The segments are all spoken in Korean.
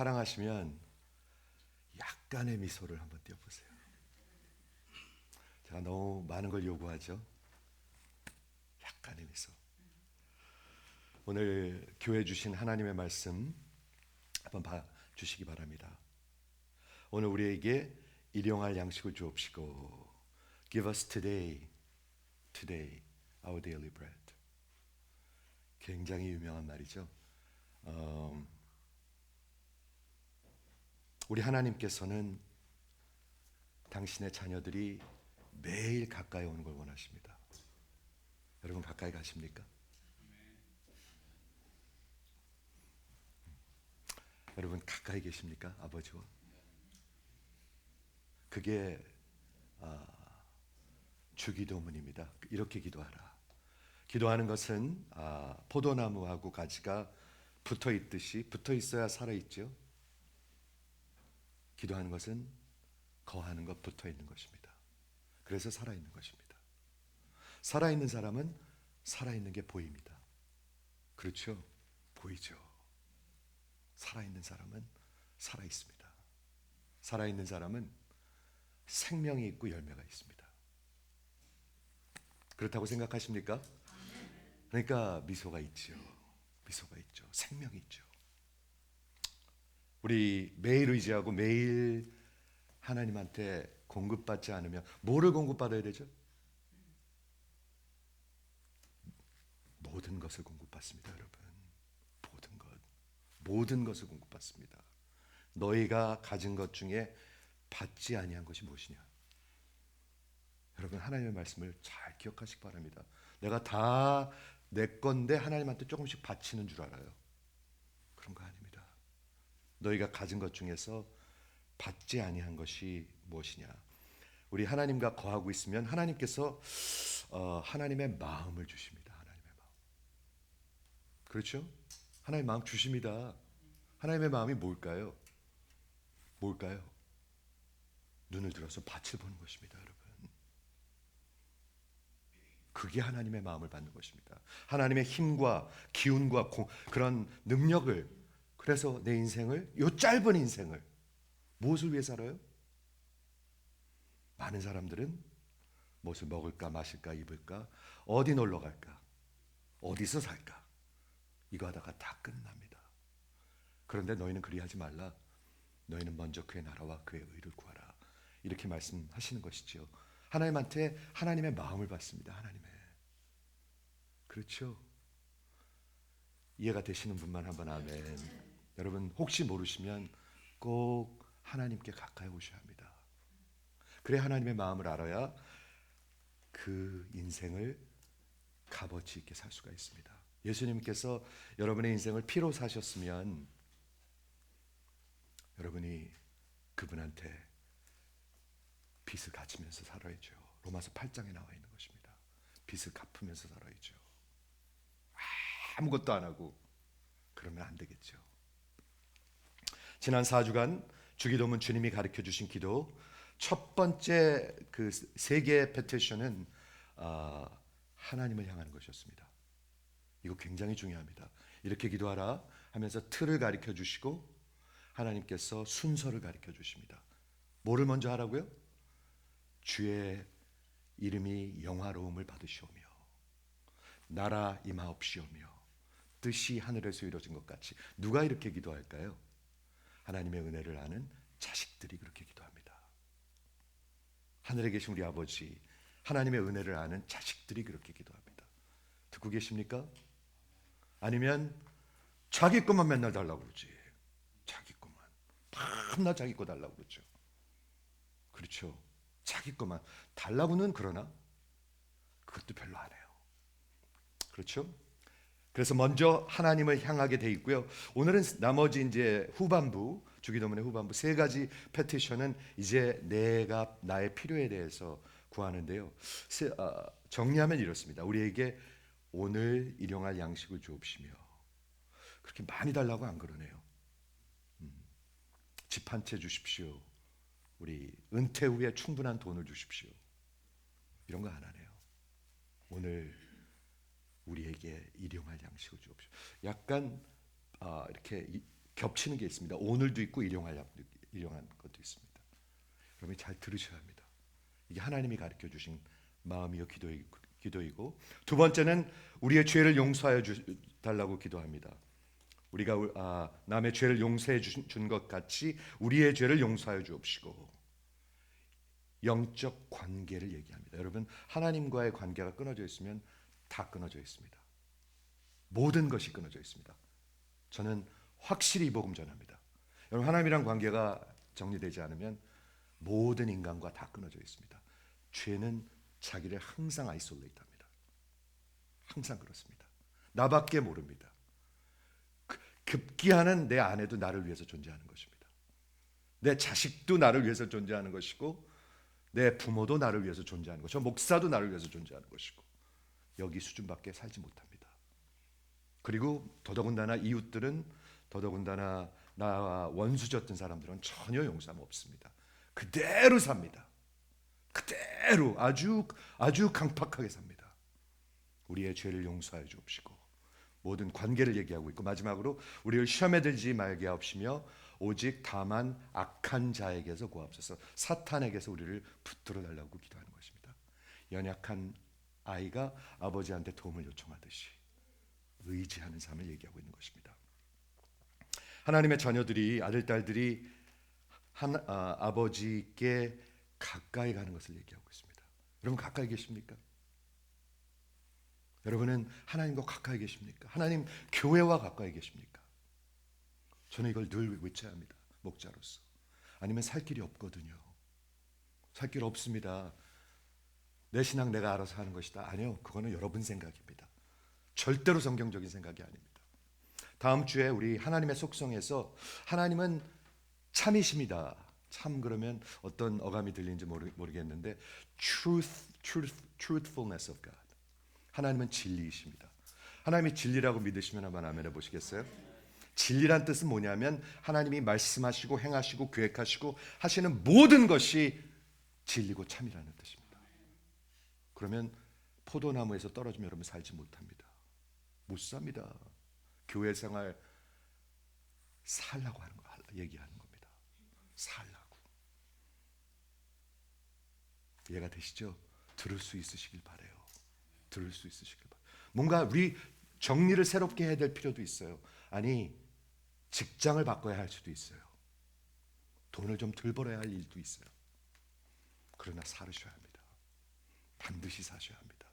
사랑하시면 약간의 미소를 한번 띄워보세요. 제가 너무 많은 걸 요구하죠. 약간의 미소. 오늘 교회 주신 하나님의 말씀 한번 봐주시기 바랍니다. 오늘 우리에게 일용할 양식을 주옵시고 Give us today our daily bread. 굉장히 유명한 말이죠. 우리 하나님께서는 당신의 자녀들이 매일 가까이 오는 걸 원하십니다. 여러분 가까이 가십니까? 여러분 가까이 계십니까? 아버지와. 그게 주기도문입니다. 이렇게 기도하라. 기도하는 것은 포도나무하고 가지가 붙어 있듯이 붙어 있어야 살아 있죠. 기도하는 것은 거하는 것, 붙어 있는 것입니다. 그래서 살아 있는 것입니다. 살아 있는 사람은 살아 있는 게 보입니다. 그렇죠? 보이죠. 살아 있는 사람은 살아 있습니다. 살아 있는 사람은 생명이 있고 열매가 있습니다. 그렇다고 생각하십니까? 그러니까 미소가 있죠. 미소가 있죠. 생명이 있죠. 우리 매일 의지하고 매일 하나님한테 공급받지 않으면 뭐를 공급받아야 되죠? 모든 것을 공급받습니다, 여러분. 모든 것을 공급받습니다. 너희가 가진 것 중에 받지 아니한 것이 무엇이냐? 여러분 하나님의 말씀을 잘 기억하시기 바랍니다. 내가 다 내 건데 하나님한테 조금씩 바치는 줄 알아요. 그런 거 아닙니다. 너희가 가진 것 중에서 받지 아니한 것이 무엇이냐? 우리 하나님과 거하고 있으면 하나님께서 하나님의 마음을 주십니다. 하나님의 마음. 그렇죠? 하나님의 마음 주십니다. 하나님의 마음이 뭘까요? 뭘까요? 눈을 들어서 밭을 보는 것입니다, 여러분. 그게 하나님의 마음을 받는 것입니다. 하나님의 힘과 기운과 그런 능력을, 그래서 내 인생을, 요 짧은 인생을 무엇을 위해 살아요? 많은 사람들은 무엇을 먹을까 마실까 입을까 어디 놀러 갈까 어디서 살까 이거 하다가 다 끝납니다. 그런데 너희는 그리하지 말라. 너희는 먼저 그의 나라와 그의 의를 구하라. 이렇게 말씀하시는 것이죠. 하나님한테 하나님의 마음을 받습니다. 하나님의. 그렇죠? 이해가 되시는 분만 한번 아멘. 여러분 혹시 모르시면 꼭 하나님께 가까이 오셔야 합니다. 그래 하나님의 마음을 알아야 그 인생을 값어치 있게 살 수가 있습니다. 예수님께서 여러분의 인생을 피로 사셨으면 여러분이 그분한테 빚을 갚으면서 살아야죠. 로마서 8장에 나와 있는 것입니다. 빚을 갚으면서 살아야죠. 아무것도 안 하고 그러면 안 되겠죠. 지난 4주간 주기도문 주님이 가르쳐 주신 기도 첫 번째 그 세 개의 페티션은 하나님을 향하는 것이었습니다. 이거 굉장히 중요합니다. 이렇게 기도하라 하면서 틀을 가르쳐 주시고 하나님께서 순서를 가르쳐 주십니다. 뭐를 먼저 하라고요? 주의 이름이 영화로움을 받으시오며 나라 임하옵시오며 뜻이 하늘에서 이루어진 것 같이. 누가 이렇게 기도할까요? 하나님의 은혜를 아는 자식들이 그렇게 기도합니다. 하늘에 계신 우리 아버지, 하나님의 은혜를 아는 자식들이 그렇게 기도합니다. 듣고 계십니까? 아니면 자기 것만 맨날 달라고 그러지. 자기 것만 밤낮 자기 거 달라고 그러죠. 그렇죠. 자기 것만 달라고는 그러나 그것도 별로 안 해요. 그렇죠? 그래서 먼저 하나님을 향하게 돼 있고요. 오늘은 나머지 이제 후반부, 주기도문의 후반부 세 가지 페티션은 이제 내가 나의 필요에 대해서 구하는데요. 정리하면 이렇습니다. 우리에게 오늘 일용할 양식을 주옵시며. 그렇게 많이 달라고 안 그러네요. 집 한 채 주십시오. 우리 은퇴 후에 충분한 돈을 주십시오. 이런 거 안 하네요. 오늘 우리에게 일용할 양식을 주옵시오. 약간 이렇게 겹치는 게 있습니다. 오늘도 있고 일용한 것도 있습니다. 여러분이 잘 들으셔야 합니다. 이게 하나님이 가르쳐 주신 마음이요 기도이고, 두 번째는 우리의 죄를 용서하여 달라고 기도합니다. 우리가 남의 죄를 용서해 준 것 같이 우리의 죄를 용서하여 주옵시고, 영적 관계를 얘기합니다. 여러분, 하나님과의 관계가 끊어져 있으면 다 끊어져 있습니다. 모든 것이 끊어져 있습니다. 저는 확실히 이 복음 전합니다. 여러분, 하나님이랑 관계가 정리되지 않으면 모든 인간과 다 끊어져 있습니다. 죄는 자기를 항상 아이솔레이트합니다. 항상 그렇습니다. 나밖에 모릅니다. 급기야는 내 아내도 나를 위해서 존재하는 것입니다. 내 자식도 나를 위해서 존재하는 것이고, 내 부모도 나를 위해서 존재하는 것이고, 목사도 나를 위해서 존재하는 것이고, 여기 수준밖에 살지 못합니다. 그리고 더더군다나 이웃들은, 더더군다나 나와 원수졌던 사람들은 전혀 용서함 없습니다. 그대로 삽니다. 그대로 아주 강팍하게 삽니다. 우리의 죄를 용서하여 주옵시고, 모든 관계를 얘기하고 있고, 마지막으로 우리를 시험에 들지 말게 하옵시며 오직 다만 악한 자에게서 구하옵소서. 사탄에게서 우리를 붙들어 달라고 기도하는 것입니다. 연약한 아이가 아버지한테 도움을 요청하듯이 의지하는 삶을 얘기하고 있는 것입니다. 하나님의 자녀들이, 아들 딸들이 아버지께 가까이 가는 것을 얘기하고 있습니다. 여러분, 가까이 계십니까? 여러분은 하나님과 가까이 계십니까? 하나님 교회와 가까이 계십니까? 저는 이걸 늘 외쳐야 합니다. 목자로서. 아니면 살 길이 없거든요. 살 길 없습니다. 내 신앙 내가 알아서 하는 것이다. 아니요, 그거는 여러분 생각입니다. 절대로 성경적인 생각이 아닙니다. 다음 주에 우리 하나님의 속성에서 하나님은 참이십니다. 참 그러면 어떤 어감이 들리는지 모르겠는데 truthfulness of God. 하나님은 진리이십니다. 하나님이 진리라고 믿으시면 한번 아멘 해보시겠어요? 진리란 뜻은 뭐냐면 하나님이 말씀하시고 행하시고 계획하시고 하시는 모든 것이 진리고 참이라는 뜻입니다. 그러면 포도나무에서 떨어지면 여러분 살지 못합니다. 못 삽니다. 교회 생활 살라고 하는 거 얘기하는 겁니다. 살라고. 이해가 되시죠? 들을 수 있으시길 바래요. 들을 수 있으시길 바래요. 뭔가 우리 정리를 새롭게 해야 될 필요도 있어요. 아니, 직장을 바꿔야 할 수도 있어요. 돈을 좀 덜 벌어야 할 일도 있어요. 그러나 살으셔야 합니다. 반드시 사셔야 합니다.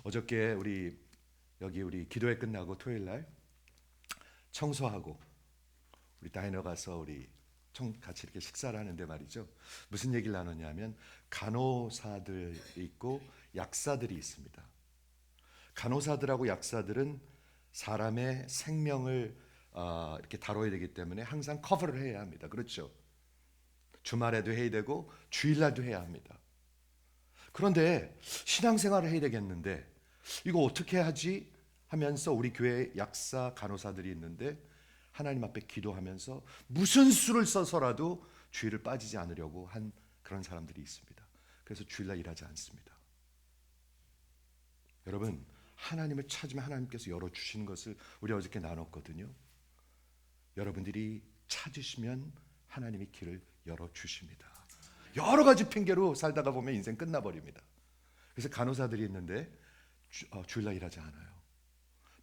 어저께 우리 기도회 끝나고 토요일 날 청소하고 우리 다이너 가서 우리 같이 이렇게 식사를 하는데 말이죠. 무슨 얘기를 나눴냐면 간호사들이 있고 약사들이 있습니다. 간호사들하고 약사들은 사람의 생명을 이렇게 다뤄야 되기 때문에 항상 커버를 해야 합니다. 그렇죠? 주말에도 해야 되고 주일날도 해야 합니다. 그런데 신앙생활을 해야 되겠는데 이거 어떻게 하지 하면서 우리 교회에 약사 간호사들이 있는데 하나님 앞에 기도하면서 무슨 수를 써서라도 주일을 빠지지 않으려고 한 그런 사람들이 있습니다. 그래서 주일날 일하지 않습니다. 여러분, 하나님을 찾으면 하나님께서 열어주시는 것을 우리 어저께 나눴거든요. 여러분들이 찾으시면 하나님이 길을 열어주십니다. 여러 가지 핑계로 살다가 보면 인생 끝나버립니다. 그래서 간호사들이 있는데 주일날 일하지 않아요.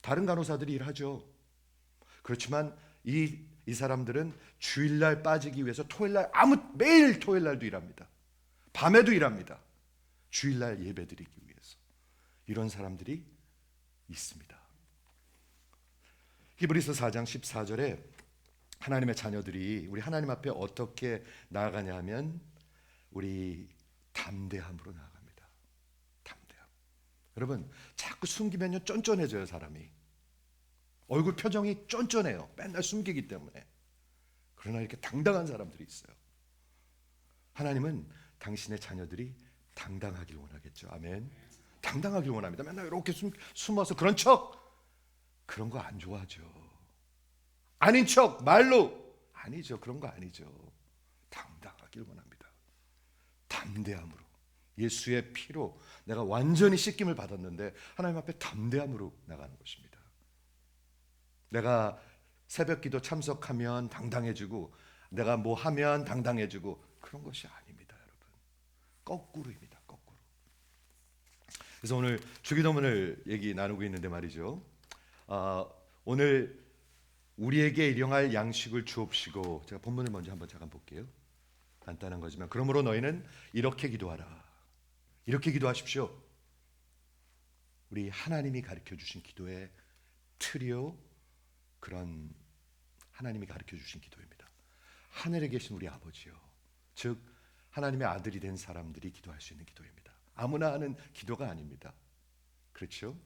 다른 간호사들이 일하죠. 그렇지만 이 사람들은 주일날 빠지기 위해서 토요일날 매일 토요일날도 일합니다. 밤에도 일합니다. 주일날 예배드리기 위해서. 이런 사람들이 있습니다. 히브리서 4장 14절에 하나님의 자녀들이 우리 하나님 앞에 어떻게 나아가냐 하면 우리 담대함으로 나아갑니다. 담대함. 여러분, 자꾸 숨기면요 쫀쫀해져요. 사람이 얼굴 표정이 쫀쫀해요. 맨날 숨기기 때문에. 그러나 이렇게 당당한 사람들이 있어요. 하나님은 당신의 자녀들이 당당하길 원하겠죠. 아멘. 당당하길 원합니다. 맨날 이렇게 숨어서 그런 거 안 좋아하죠. 아닌 척 말로 아니죠. 그런 거 아니죠. 당당하길 원합니다. 담대함으로 예수의 피로 내가 완전히 씻김을 받았는데 하나님 앞에 담대함으로 나가는 것입니다. 내가 새벽 기도 참석하면 당당해지고 내가 뭐 하면 당당해지고 그런 것이 아닙니다, 여러분. 거꾸로입니다. 거꾸로. 그래서 오늘 주기도문을 얘기 나누고 있는데 말이죠. 오늘 우리에게 일용할 양식을 주옵시고, 제가 본문을 먼저 한번 잠깐 볼게요. 간단한 거지만, 그러므로 너희는 이렇게 기도하라. 이렇게 기도하십시오. 우리 하나님이 가르쳐 주신 기도의 틀이요, 그런 하나님이 가르쳐 주신 기도입니다. 하늘에 계신 우리 아버지요, 즉 하나님의 아들이 된 사람들이 기도할 수 있는 기도입니다. 아무나 하는 기도가 아닙니다. 그렇죠?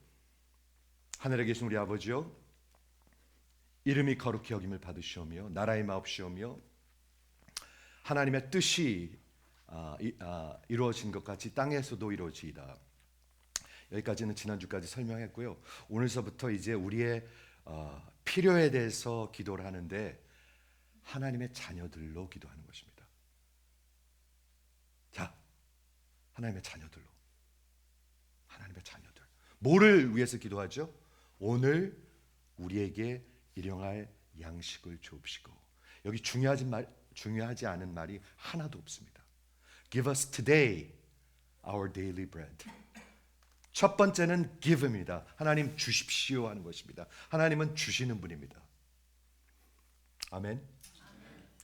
하늘에 계신 우리 아버지요, 이름이 거룩히 여김을 받으시오며 나라의 마옵시오며 하나님의 뜻이 이루어진 것 같이 땅에서도 이루어지이다. 여기까지는 지난주까지 설명했고요. 오늘서부터 이제 우리의 필요에 대해서 기도를 하는데 하나님의 자녀들로 기도하는 것입니다. 자, 하나님의 자녀들로. 하나님의 자녀들. 뭐를 위해서 기도하죠? 오늘 우리에게 일용할 양식을 주옵시고. 여기 중요하지 않은 말이 하나도 없습니다. Give us today our daily bread. 첫 번째는 give입니다. 하나님 주십시오 하는 것입니다. 하나님은 주시는 분입니다. 아멘.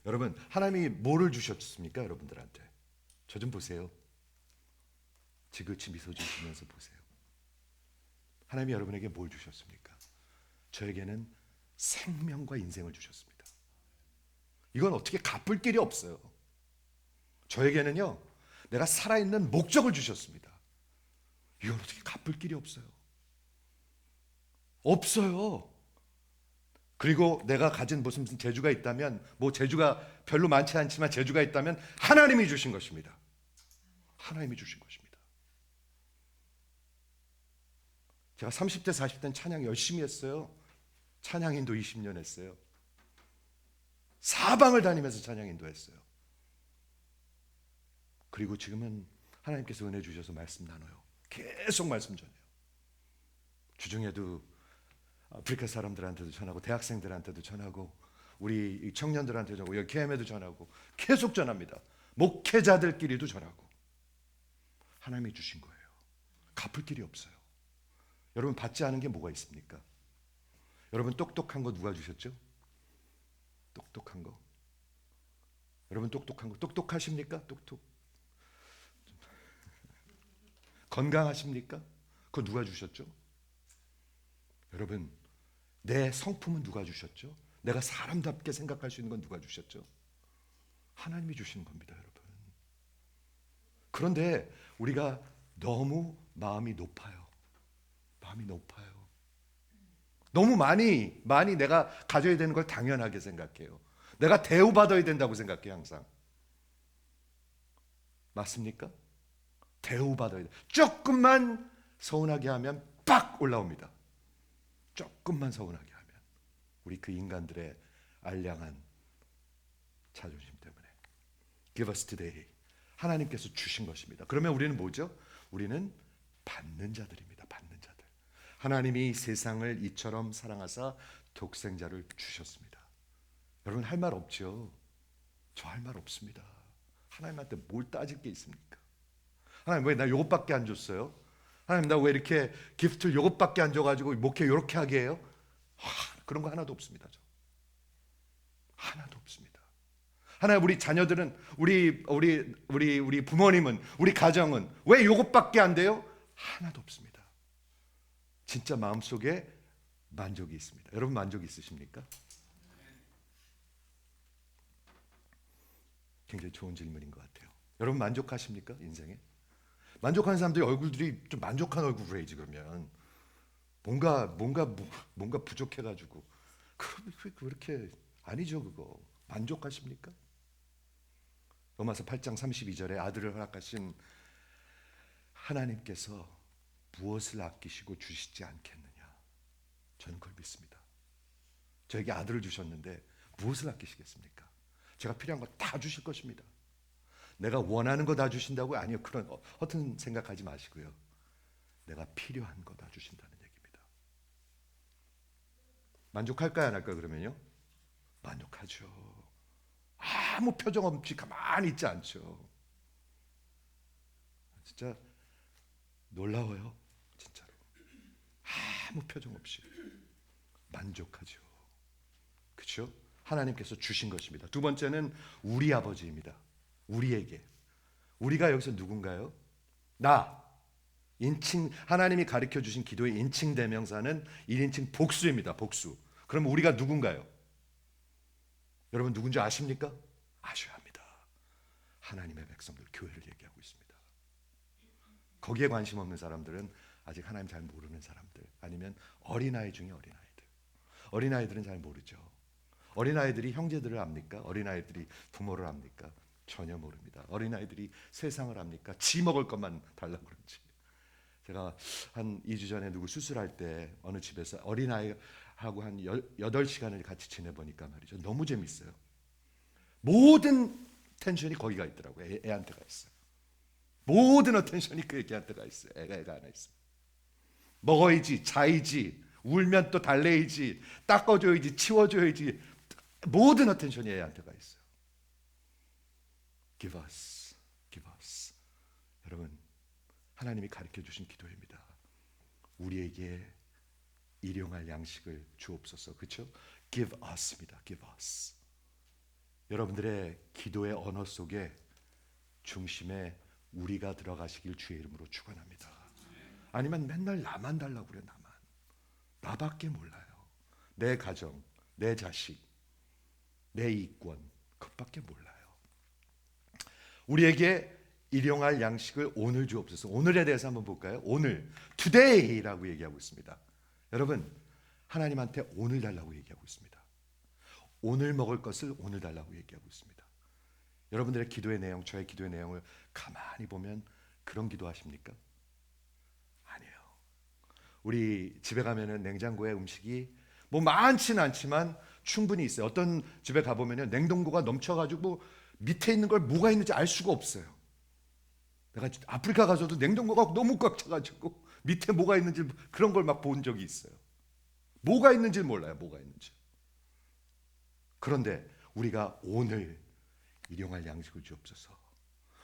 여러분, 하나님이 뭐를 주셨습니까? 여러분들한테 저 좀 보세요. 지그치 미소 지으시면서 보세요. 하나님이 여러분에게 뭘 주셨습니까? 저에게는 생명과 인생을 주셨습니다. 이건 어떻게 갚을 길이 없어요. 저에게는요, 내가 살아있는 목적을 주셨습니다. 이건 어떻게 갚을 길이 없어요. 없어요. 그리고 내가 가진 무슨 재주가 있다면, 뭐 재주가 별로 많지 않지만 재주가 있다면 하나님이 주신 것입니다. 하나님이 주신 것입니다. 제가 30대 40대는 찬양 열심히 했어요. 찬양인도 20년 했어요. 사방을 다니면서 찬양인도 했어요. 그리고 지금은 하나님께서 은혜 주셔서 말씀 나눠요. 계속 말씀 전해요. 주중에도 아프리카 사람들한테도 전하고 대학생들한테도 전하고 우리 청년들한테도 전하고 여기 KM에도 전하고 계속 전합니다. 목회자들끼리도 전하고. 하나님이 주신 거예요. 갚을 길이 없어요. 여러분, 받지 않은 게 뭐가 있습니까? 여러분, 똑똑한 거 누가 주셨죠? 똑똑한 거. 여러분, 똑똑한 거 똑똑하십니까? 건강하십니까? 그거 누가 주셨죠? 여러분, 내 성품은 누가 주셨죠? 내가 사람답게 생각할 수 있는 건 누가 주셨죠? 하나님이 주시는 겁니다, 여러분. 그런데 우리가 너무 마음이 높아요. 마음이 높아요. 너무 많이 내가 가져야 되는 걸 당연하게 생각해요. 내가 대우받아야 된다고 생각해요, 항상. 맞습니까? 대우받아야 돼. 조금만 서운하게 하면 빡 올라옵니다. 조금만 서운하게 하면. 우리 그 인간들의 알량한 자존심 때문에. Give us today. 하나님께서 주신 것입니다. 그러면 우리는 뭐죠? 우리는 받는 자들입니다. 받는 자들. 하나님이 세상을 이처럼 사랑하사 독생자를 주셨습니다. 여러분, 할 말 없죠? 저 할 말 없습니다. 하나님한테 뭘 따질 게 있습니까? 하나님, 왜 나 요것밖에 안 줬어요? 하나님, 나 왜 이렇게 기프트를 요것밖에 안 줘가지고 목회 요렇게 하게 해요? 그런 거 하나도 없습니다. 저. 하나도 없습니다. 하나님, 우리 자녀들은, 우리 부모님은, 우리 가정은 왜 요것밖에 안 돼요? 하나도 없습니다. 진짜 마음속에 만족이 있습니다. 여러분, 만족이 있으십니까? 굉장히 좋은 질문인 것 같아요. 여러분, 만족하십니까? 인생에? 만족하는 사람들이 얼굴들이 좀 만족한 얼굴을 해야지. 그러면 뭔가 부족해가지고 그렇게 아니죠. 그거 만족하십니까? 로마서 8장 32절에 아들을 허락하신 하나님께서 무엇을 아끼시고 주시지 않겠느냐? 저는 그걸 믿습니다. 저에게 아들을 주셨는데 무엇을 아끼시겠습니까? 제가 필요한 거 다 주실 것입니다. 내가 원하는 거 다 주신다고요? 아니요. 그런 허튼 생각하지 마시고요. 내가 필요한 거 다 주신다는 얘기입니다. 만족할까요, 안 할까요? 그러면요? 만족하죠. 아무 표정 없이 가만히 있지 않죠. 진짜 놀라워요. 진짜로. 아무 표정 없이 만족하죠. 그렇죠? 하나님께서 주신 것입니다. 두 번째는 우리 아버지입니다. 우리에게. 우리가 여기서 누군가요? 나. 인칭, 하나님이 가르쳐 주신 기도의 인칭 대명사는 1인칭 복수입니다. 복수. 그럼 우리가 누군가요? 여러분 누군지 아십니까? 아셔야 합니다. 하나님의 백성들, 교회를 얘기하고 있습니다. 거기에 관심 없는 사람들은 아직 하나님 잘 모르는 사람들, 아니면 어린아이 중에 어린아이들. 어린아이들은 잘 모르죠. 어린아이들이 형제들을 압니까? 어린아이들이 부모를 압니까? 전혀 모릅니다. 어린아이들이 세상을 압니까? 지 먹을 것만 달라고 그러지. 제가 한 2주 전에 누구 수술할 때 어느 집에서 어린아이하고 한 8시간을 같이 지내보니까 말이죠. 너무 재밌어요. 모든 텐션이 거기가 있더라고요. 애한테가 있어요. 모든 어텐션이 그 애한테가 있어요. 애가 하나 있어요. 먹어야지, 자야지, 울면 또 달래야지, 닦아줘야지, 치워줘야지. 모든 어텐션이 애한테가 있어요. Give us, give us. 여러분, 하나님이 가르쳐 주신 기도입니다. 우리에게 일용할 양식을 주옵소서. 그렇죠? Give us입니다. Give us. 여러분들의 기도의 언어 속에 중심에 우리가 들어가시길 주의 이름으로 축원합니다. 아니면 맨날 나만 달라고 그래. 나밖에 몰라요. 내 가정, 내 자식, 내 이권, 그것밖에 몰라요. 우리에게 일용할 양식을 오늘 주옵소서. 오늘에 대해서 한번 볼까요? 오늘, today라고 얘기하고 있습니다. 여러분, 하나님한테 오늘 달라고 얘기하고 있습니다. 오늘 먹을 것을 오늘 달라고 얘기하고 있습니다. 여러분들의 기도의 내용, 저의 기도의 내용을 가만히 보면 그런 기도하십니까? 아니에요. 우리 집에 가면은 냉장고에 음식이 뭐 많지는 않지만 충분히 있어요. 어떤 집에 가보면요, 냉동고가 넘쳐가지고 밑에 있는 걸 뭐가 있는지 알 수가 없어요. 내가 아프리카 가서도 냉동고가 너무 꽉 차가지고 밑에 뭐가 있는지 그런 걸 막 본 적이 있어요. 뭐가 있는지 몰라요. 뭐가 있는지. 그런데 우리가 오늘 일용할 양식을 주옵소서.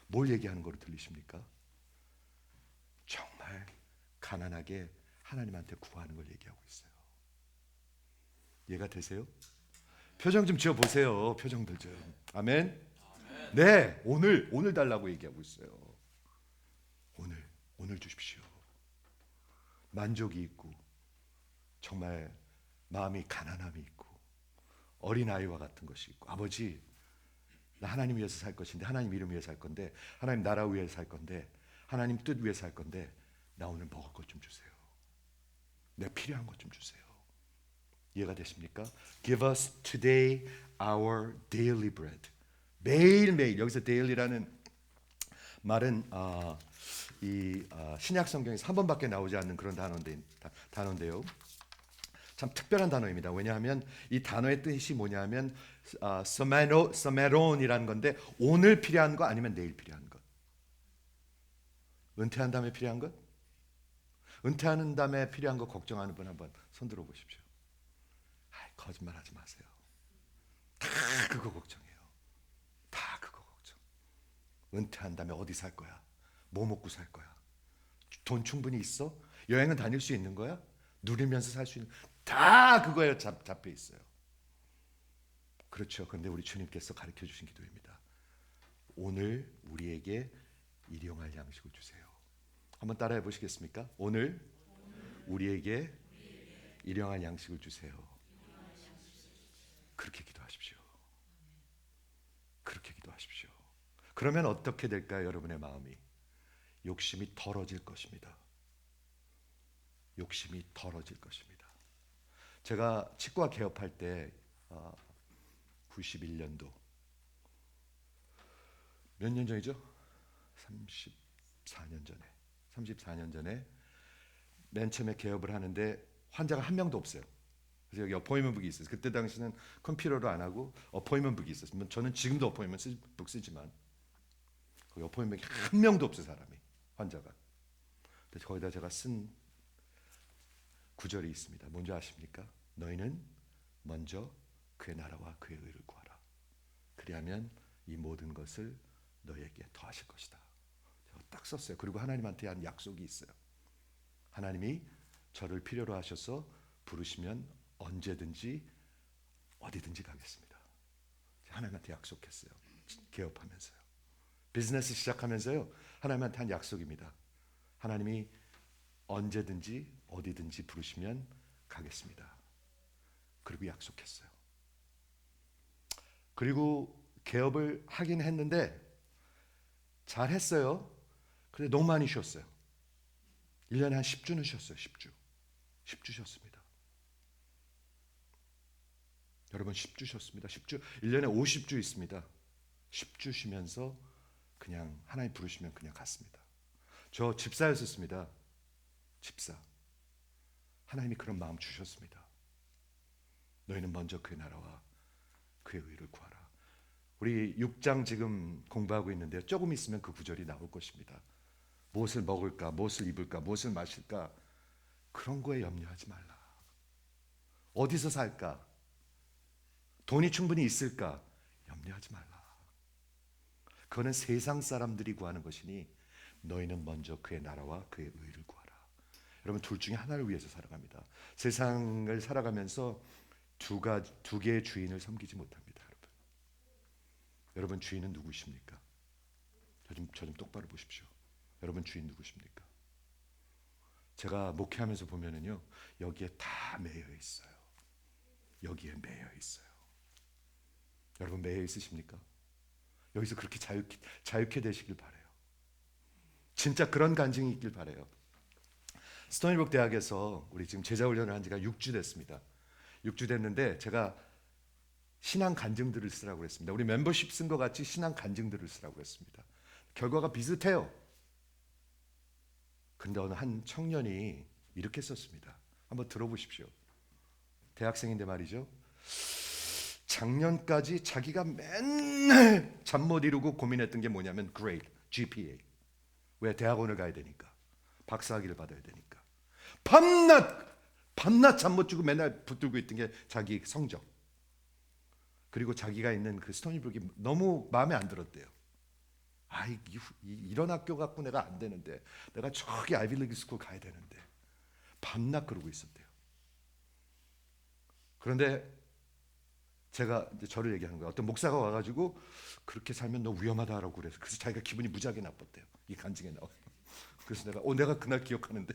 뭘 얘기하는 거로 들리십니까? 정말 가난하게 하나님한테 구하는 걸 얘기하고 있어요. 이해가 되세요? 표정 좀 지어보세요. 표정들 좀. 아멘. 네, 오늘 달라고 얘기하고 있어요. 오늘 주십시오. 만족이 있고 정말 마음이 가난함이 있고 어린아이와 같은 것이 있고, 아버지 나 하나님 위해서 살 것인데, 하나님 이름 위해서 살 건데, 하나님 나라 위해서 살 건데, 하나님 뜻 위해서 살 건데, 나 오늘 먹을 것 좀 주세요. 내 필요한 것 좀 주세요. 이해가 되십니까? Give us today our daily bread. 매일매일, 여기서 daily라는 말은 신약 성경에서 한 번밖에 나오지 않는 그런 단어인데요. 참 특별한 단어입니다. 왜냐하면 이 단어의 뜻이 뭐냐면 서메론이라는 건데, 오늘 필요한 거 아니면 내일 필요한 것. 은퇴한 다음에 필요한 것? 은퇴하는 다음에 필요한 거 걱정하는 분 한번 손 들어 보십시오. 거짓말하지 마세요. 다 그거 걱정해요. 다 그거 걱정. 은퇴한 다음에 어디 살 거야? 뭐 먹고 살 거야? 돈 충분히 있어? 여행은 다닐 수 있는 거야? 누리면서 살 수 있는, 다 그거에 잡혀 있어요. 그렇죠. 그런데 우리 주님께서 가르쳐 주신 기도입니다. 오늘 우리에게 일용할 양식을 주세요. 한번 따라해 보시겠습니까? 오늘 우리에게 일용할 양식을 주세요. 그렇게 기도하십시오. 그렇게 기도하십시오. 그러면 어떻게 될까요? 여러분의 마음이 욕심이 덜어질 것입니다. 욕심이 덜어질 것입니다. 제가 치과 개업할 때 91년도 몇 년 전이죠? 34년 전에 맨 처음에 개업을 하는데 환자가 한 명도 없어요. 그래서 여기 어포인먼트북이 있어요. 그때 당시는 컴퓨터로 안 하고 어포인먼트북이 있었어요. 저는 지금도 어포인먼트북 쓰지만 거기 어포인먼트북이 한 명도 없어요. 사람이, 환자가. 근데 거기다 제가 쓴 구절이 있습니다. 뭔지 아십니까? 너희는 먼저 그의 나라와 그의 의를 구하라. 그리하면 이 모든 것을 너에게 더하실 것이다. 제가 딱 썼어요. 그리고 하나님한테 한 약속이 있어요. 하나님이 저를 필요로 하셔서 부르시면 언제든지 어디든지 가겠습니다. 하나님한테 약속했어요. 개업하면서요. 비즈니스 시작하면서요. 하나님한테 한 약속입니다. 하나님이 언제든지 어디든지 부르시면 가겠습니다. 그리고 약속했어요. 그리고 개업을 하긴 했는데 잘했어요. 근데 너무 많이 쉬었어요. 1년에 한 10주는 쉬었어요. 10주. 10주 쉬었습니다. 여러분 10주 쉬었습니다. 10주. 1년에 50주 있습니다. 10주 쉬면서 그냥 하나님 부르시면 그냥 갔습니다. 저 집사였었습니다. 집사. 하나님이 그런 마음 주셨습니다. 너희는 먼저 그의 나라와 그의 의를 구하라. 우리 6장 지금 공부하고 있는데요. 조금 있으면 그 구절이 나올 것입니다. 무엇을 먹을까, 무엇을 입을까, 무엇을 마실까, 그런 거에 염려하지 말라. 어디서 살까, 돈이 충분히 있을까, 염려하지 말라. 그거는 세상 사람들이 구하는 것이니 너희는 먼저 그의 나라와 그의 의를 구하라. 여러분 둘 중에 하나를 위해서 살아갑니다. 세상을 살아가면서 두 개의 주인을 섬기지 못합니다. 여러분 주인은 누구십니까? 저 좀 똑바로 보십시오. 여러분 주인 누구십니까? 제가 목회하면서 보면은요, 여기에 다 매여 있어요. 여기에 매여 있어요. 여러분 매여 있으십니까? 여기서 그렇게 자유케 되시길 바래요. 진짜 그런 간증이 있길 바래요. 스토니브룩 대학에서 우리 지금 제자 훈련을 한 지가 6주 됐습니다. 6주 됐는데 제가 신앙 간증들을 쓰라고 했습니다. 우리 멤버십 쓴 것 같이 신앙 간증들을 쓰라고 했습니다. 결과가 비슷해요. 근데 어느 한 청년이 이렇게 썼습니다. 한번 들어보십시오. 대학생인데 말이죠. 작년까지 자기가 맨날 잠 못 이루고 고민했던 게 뭐냐면 grade, GPA. 왜? 대학원을 가야 되니까. 박사학위를 받아야 되니까. 밤낮 잠 못 주고 맨날 붙들고 있던 게 자기 성적. 그리고 자기가 있는 그 스토니브룩이 너무 마음에 안 들었대요. 이런 학교 갖고 내가 안 되는데, 내가 저기 아이비리그 스쿨 가야 되는데, 밤낮 그러고 있었대요. 그런데 제가 이제 저를 얘기하는 거예요. 어떤 목사가 와가지고 그렇게 살면 너 위험하다라고 그래서 자기가 기분이 무지하게 나빴대요. 이 간증에 나와요. 그래서 내가 그날 기억하는데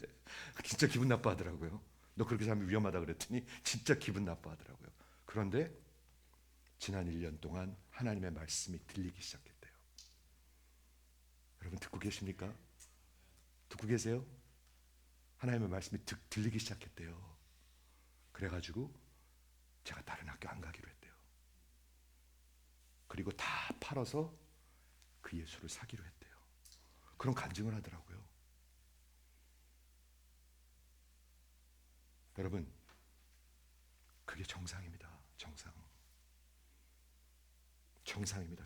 진짜 기분 나빠하더라고요. 너 그렇게 살면 위험하다 그랬더니 진짜 기분 나빠하더라고요. 그런데 지난 1년 동안 하나님의 말씀이 들리기 시작했대요. 여러분 듣고 계십니까? 듣고 계세요? 하나님의 말씀이 들리기 시작했대요. 그래가지고 제가 다른 학교 안 가기로 했대요. 그리고 다 팔아서 그 예수를 사기로 했대요. 그런 간증을 하더라고요. 여러분 그게 정상입니다. 정상입니다.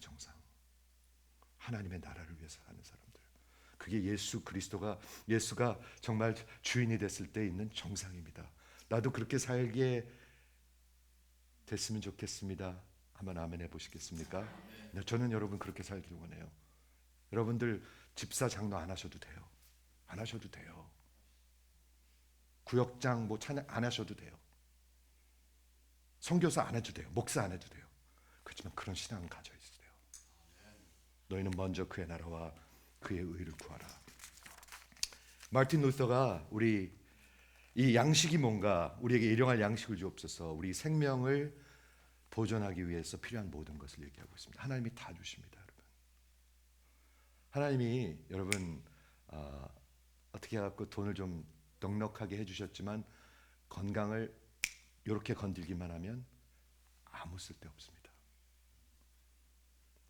정상. 하나님의 나라를 위해서 사는 사람들. 그게 예수가 정말 주인이 됐을 때 있는 정상입니다. 나도 그렇게 살게 됐으면 좋겠습니다. 한번 아멘 해보시겠습니까? 네, 저는 여러분 그렇게 살기를 원해요. 여러분들 집사 장로 안 하셔도 돼요. 안 하셔도 돼요. 구역장 뭐 찬양 안 하셔도 돼요. 선교사 안 해도 돼요. 목사 안 해도 돼요. 그렇지만 그런 신앙을 가져 있으세요. 너희는 먼저 그의 나라와 그의 의를 구하라. 마틴 루터가 우리 이 양식이 뭔가, 우리에게 일용할 양식을 주옵소서, 우리 생명을 보존하기 위해서 필요한 모든 것을 얘기하고 있습니다. 하나님이 다 주십니다. 여러분. 하나님이 여러분 어떻게 해갖고 돈을 좀 넉넉하게 해주셨지만 건강을 이렇게 건들기만 하면 아무 쓸데 없습니다.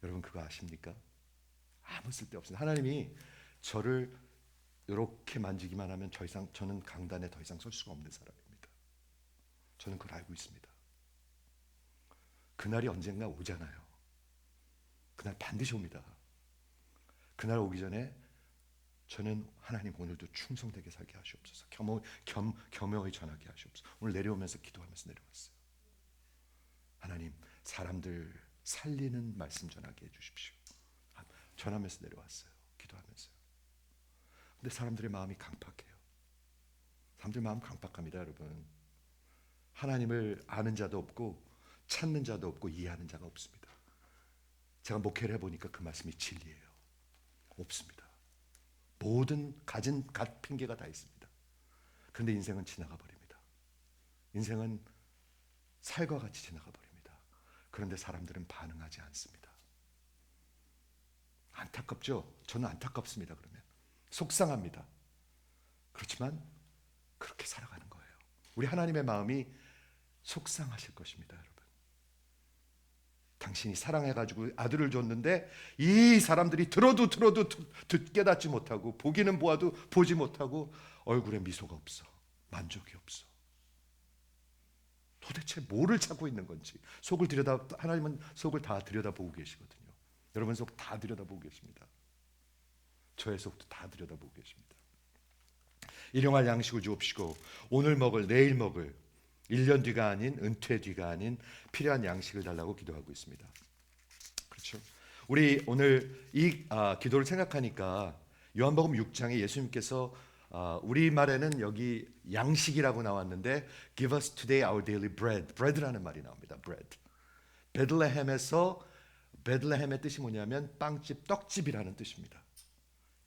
여러분 그거 아십니까? 아무 쓸데 없습니다. 하나님이 저를 이렇게 만지기만 하면 저는 강단에 더 이상 설 수가 없는 사람입니다. 저는 그걸 알고 있습니다. 그날이 언젠가 오잖아요. 그날 반드시 옵니다. 그날 오기 전에 저는 하나님 오늘도 충성되게 살게 하시옵소서. 겸허히 전하게 하시옵소서. 오늘 내려오면서 기도하면서 내려왔어요. 하나님, 사람들 살리는 말씀 전하게 해주십시오. 전하면서 내려왔어요. 기도하면서요. 근데 사람들의 마음이 강팍해요. 사람들 마음 강팍합니다, 여러분. 하나님을 아는 자도 없고 찾는 자도 없고 이해하는 자가 없습니다. 제가 목회를 해보니까 그 말씀이 진리예요. 없습니다. 모든 가진 갓 핑계가 다 있습니다. 그런데 인생은 지나가 버립니다. 인생은 살과 같이 지나가 버립니다. 그런데 사람들은 반응하지 않습니다. 안타깝죠? 저는 안타깝습니다. 그러면 속상합니다. 그렇지만 그렇게 살아가는 거예요. 우리 하나님의 마음이 속상하실 것입니다, 여러분. 당신이 사랑해가지고 아들을 줬는데 이 사람들이 들어도 깨닫지 못하고 보기는 보아도 보지 못하고 얼굴에 미소가 없어. 만족이 없어. 도대체 뭐를 찾고 있는 건지 하나님은 속을 다 들여다보고 계시거든요. 여러분 속 다 들여다보고 계십니다. 저의 속도 다 들여다보고 계십니다. 일용할 양식을 주옵시고 오늘 먹을 내일 먹을 1년 뒤가 아닌 은퇴 뒤가 아닌 필요한 양식을 달라고 기도하고 있습니다. 그렇죠? 우리 오늘 이 기도를 생각하니까 요한복음 6장에 예수님께서 우리말에는 여기 양식이라고 나왔는데 Give us today our daily bread. bread라는 말이 나옵니다. bread. 베들레헴의 뜻이 뭐냐면 빵집, 떡집이라는 뜻입니다.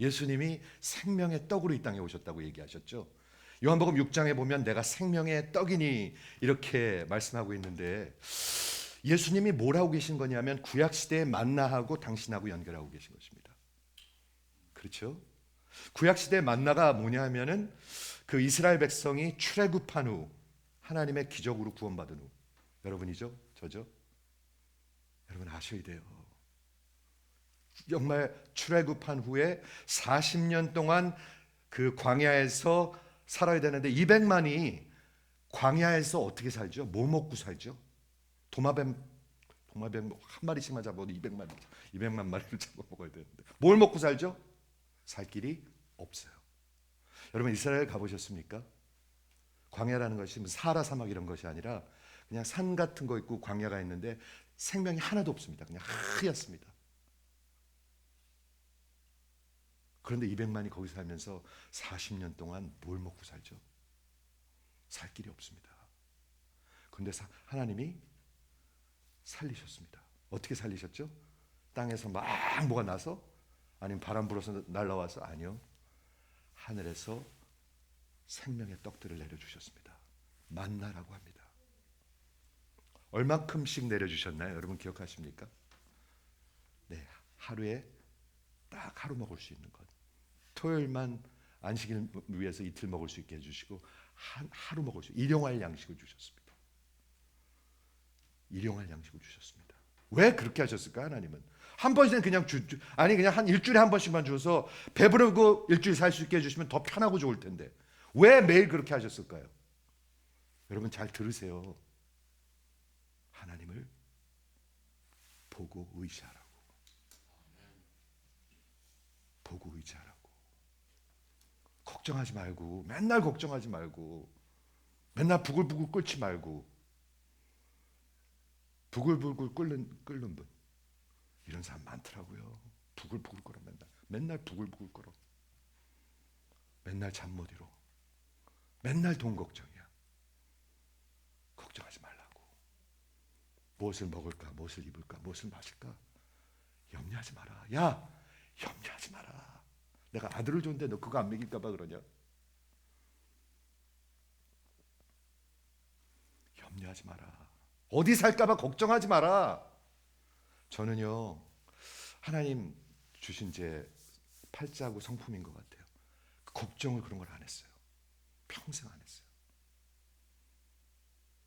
예수님이 생명의 떡으로 이 땅에 오셨다고 얘기하셨죠. 요한복음 6장에 보면 내가 생명의 떡이니 이렇게 말씀하고 있는데 예수님이 뭘 하고 계신 거냐면 구약시대의 만나하고 당신하고 연결하고 계신 것입니다. 그렇죠? 구약시대의 만나가 뭐냐 하면은 그 이스라엘 백성이 출애굽한 후 하나님의 기적으로 구원받은 후 여러분이죠? 저죠? 여러분 아셔야 돼요. 정말 출애굽한 후에 40년 동안 그 광야에서 살아야 되는데 200만이 광야에서 어떻게 살죠? 뭐 먹고 살죠? 도마뱀 한 마리씩만 잡아도 200만 마리를 잡아 먹어야 되는데 뭘 먹고 살죠? 살 길이 없어요. 여러분 이스라엘 가보셨습니까? 광야라는 것이 사하라 사막 이런 것이 아니라 그냥 산 같은 거 있고 광야가 있는데 생명이 하나도 없습니다. 그냥 하얗습니다. 그런데 200만이 거기 살면서 40년 동안 뭘 먹고 살죠? 살 길이 없습니다. 그런데 하나님이 살리셨습니다. 어떻게 살리셨죠? 땅에서 막 뭐가 나서? 아니면 바람 불어서 날아와서? 아니요. 하늘에서 생명의 떡들을 내려주셨습니다. 만나라고 합니다. 얼마큼씩 내려주셨나요? 여러분 기억하십니까? 네, 하루에 딱 하루 먹을 수 있는 것. 토요일만 안식일 위해서 이틀 먹을 수 있게 해주시고 하루 먹을 수 일용할 양식을 주셨습니다. 일용할 양식을 주셨습니다. 왜 그렇게 하셨을까? 하나님은 한 번씩은 그냥 그냥 한 일주일에 한 번씩만 줘서 배부르고 일주일 살 수 있게 해주시면 더 편하고 좋을 텐데 왜 매일 그렇게 하셨을까요? 여러분 잘 들으세요. 하나님을 보고 의지하라고. 보고 의지하라고. 걱정하지 말고 맨날 걱정하지 말고 맨날 부글부글 끓지 말고 부글부글 끓는 분 이런 사람 많더라고요. 부글부글 끓어 맨날 부글부글 끓어. 맨날 잠 못 이뤄. 맨날 돈 걱정이야. 걱정하지 말라고. 무엇을 먹을까, 무엇을 입을까, 무엇을 마실까 염려하지 마라. 야, 염려하지 마라. 내가 아들을 줬는데 너 그거 안 먹일까 봐 그러냐? 염려하지 마라. 어디 살까 봐 걱정하지 마라. 저는요 하나님 주신 제 팔자고 성품인 것 같아요. 걱정을 그런 걸 안 했어요. 평생 안 했어요.